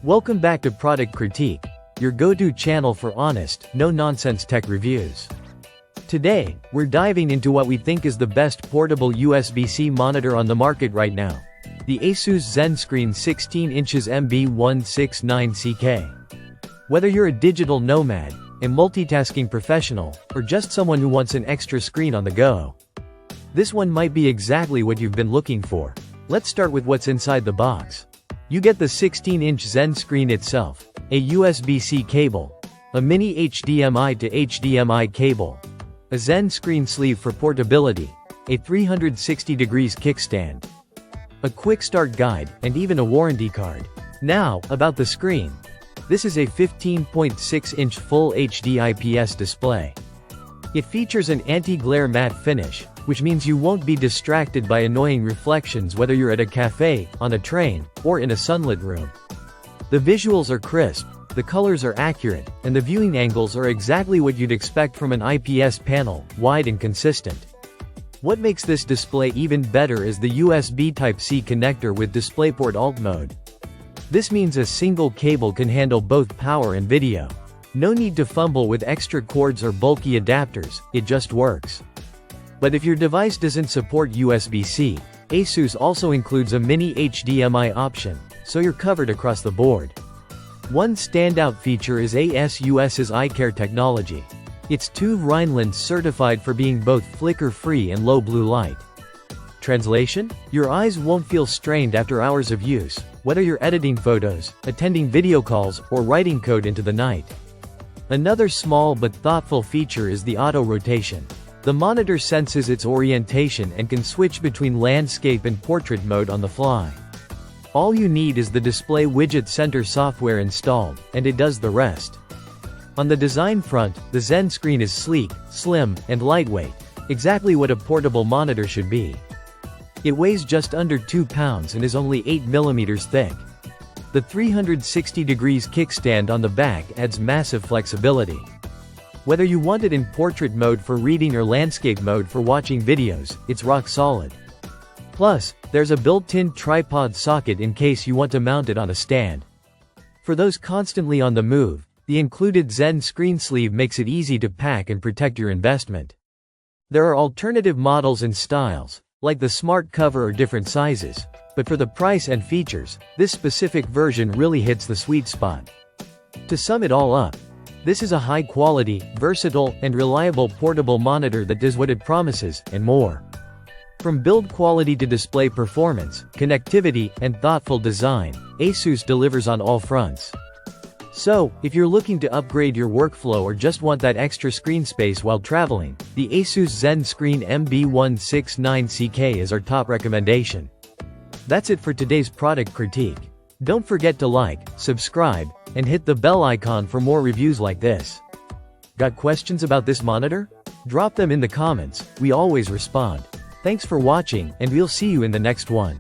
Welcome back to Product Critique, your go-to channel for honest, no-nonsense tech reviews. Today, we're diving into what we think is the best portable USB-C monitor on the market right now. The ASUS ZenScreen 16 inches MB169CK. Whether you're a digital nomad, a multitasking professional, or just someone who wants an extra screen on the go, this one might be exactly what you've been looking for. Let's start with what's inside the box. You get the 16-inch ZenScreen itself, a USB-C cable, a mini HDMI to HDMI cable, a ZenScreen sleeve for portability, a 360 degrees kickstand, a quick start guide, and even a warranty card. Now, about the screen. This is a 15.6-inch Full HD IPS display. It features an anti-glare matte finish, which means you won't be distracted by annoying reflections whether you're at a cafe, on a train, or in a sunlit room. The visuals are crisp, the colors are accurate, and the viewing angles are exactly what you'd expect from an IPS panel, wide and consistent. What makes this display even better is the USB Type-C connector with DisplayPort Alt mode. This means a single cable can handle both power and video. No need to fumble with extra cords or bulky adapters, it just works. But if your device doesn't support USB-C, ASUS also includes a mini HDMI option, so you're covered across the board. One standout feature is ASUS's iCare technology. It's TÜV Rheinland certified for being both flicker-free and low blue light. Translation? Your eyes won't feel strained after hours of use, whether you're editing photos, attending video calls, or writing code into the night. Another small but thoughtful feature is the auto rotation. The monitor senses its orientation and can switch between landscape and portrait mode on the fly. All you need is the Display Widget Center software installed, and it does the rest. On the design front, the ZenScreen is sleek, slim, and lightweight, exactly what a portable monitor should be. It weighs just under 2 pounds and is only 8 mm thick. The 360 degrees kickstand on the back adds massive flexibility. Whether you want it in portrait mode for reading or landscape mode for watching videos, it's rock solid. Plus, there's a built-in tripod socket in case you want to mount it on a stand. For those constantly on the move, the included ZenScreen sleeve makes it easy to pack and protect your investment. There are alternative models and styles, like the smart cover or different sizes, but for the price and features, this specific version really hits the sweet spot. To sum it all up, this is a high-quality, versatile, and reliable portable monitor that does what it promises, and more. From build quality to display performance, connectivity, and thoughtful design, ASUS delivers on all fronts. So, if you're looking to upgrade your workflow or just want that extra screen space while traveling, the ASUS ZenScreen MB169CK is our top recommendation. That's it for today's product critique. Don't forget to like, subscribe, and hit the bell icon for more reviews like this. Got questions about this monitor? Drop them in the comments, we always respond. Thanks for watching, and we'll see you in the next one.